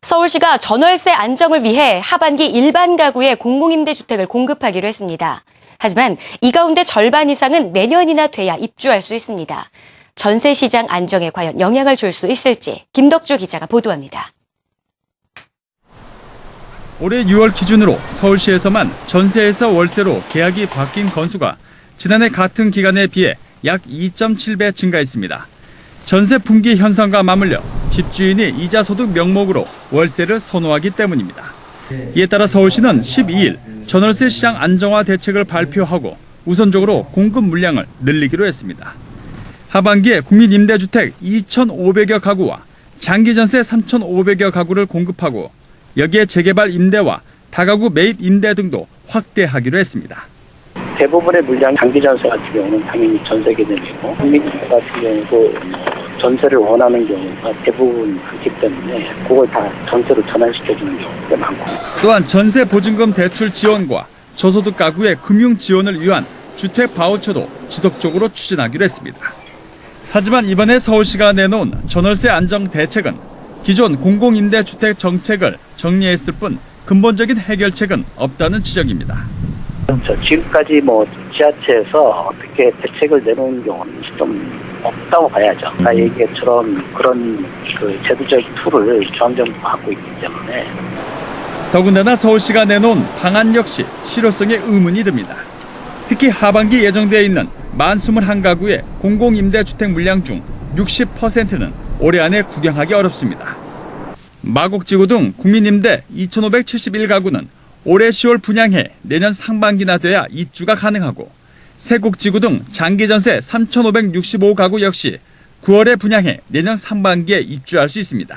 서울시가 전월세 안정을 위해 하반기 일반 가구에 공공임대주택을 공급하기로 했습니다. 하지만 이 가운데 절반 이상은 내년이나 돼야 입주할 수 있습니다. 전세시장 안정에 과연 영향을 줄 수 있을지 김덕주 기자가 보도합니다. 올해 6월 기준으로 서울시에서만 전세에서 월세로 계약이 바뀐 건수가 지난해 같은 기간에 비해 약 2.7배 증가했습니다. 전세 품귀 현상과 맞물려 집주인이 이자 소득 명목으로 월세를 선호하기 때문입니다. 이에 따라 서울시는 12일 전월세 시장 안정화 대책을 발표하고 우선적으로 공급 물량을 늘리기로 했습니다. 하반기에 국민임대주택 2,500여 가구와 장기전세 3,500여 가구를 공급하고 여기에 재개발 임대와 다가구 매입 임대 등도 확대하기로 했습니다. 대부분의 물량 장기전세 같은 경우는 당연히 전세 개념이고 국민임대 같은 경우도 전세를 원하는 경우가 대부분 그렇기 때문에 그걸 다 전세로 전환시켜주는 경우가 많고. 또한 전세 보증금 대출 지원과 저소득 가구의 금융 지원을 위한 주택 바우처도 지속적으로 추진하기로 했습니다. 하지만 이번에 서울시가 내놓은 전월세 안정 대책은 기존 공공임대주택 정책을 정리했을 뿐 근본적인 해결책은 없다는 지적입니다. 지금까지 지자체에서 어떻게 대책을 내놓은 경우는 좀 없다고 봐야죠. 아까 얘기한 것처럼 그런 제도적 툴을 중앙정부가 갖고 있기 때문에. 더군다나 서울시가 내놓은 방안 역시 실효성에 의문이 듭니다. 특히 하반기 예정되어 있는 21가구의 공공임대주택 물량 중 60%는 올해 안에 구경하기 어렵습니다. 마곡지구 등 국민임대 2,571가구는 올해 10월 분양해 내년 상반기나 돼야 입주가 가능하고 세곡지구 등 장기전세 3,565가구 역시 9월에 분양해 내년 상반기에 입주할 수 있습니다.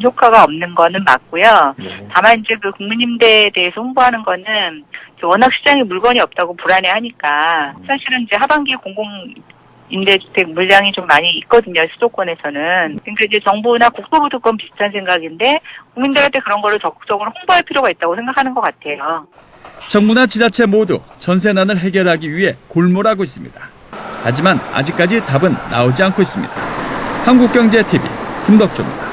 효과가 없는 거는 맞고요. 다만 이제 그 국민임대에 대해서 홍보하는 거는 워낙 시장에 물건이 없다고 불안해하니까 사실은 이제 하반기 공공임대주택 물량이 좀 많이 있거든요. 수도권에서는. 그러니까 이제 정부나 국토부도 그건 비슷한 생각인데 국민들한테 그런 거를 적극적으로 홍보할 필요가 있다고 생각하는 것 같아요. 정부나 지자체 모두 전세난을 해결하기 위해 골몰하고 있습니다. 하지만 아직까지 답은 나오지 않고 있습니다. 한국경제TV 김덕주입니다.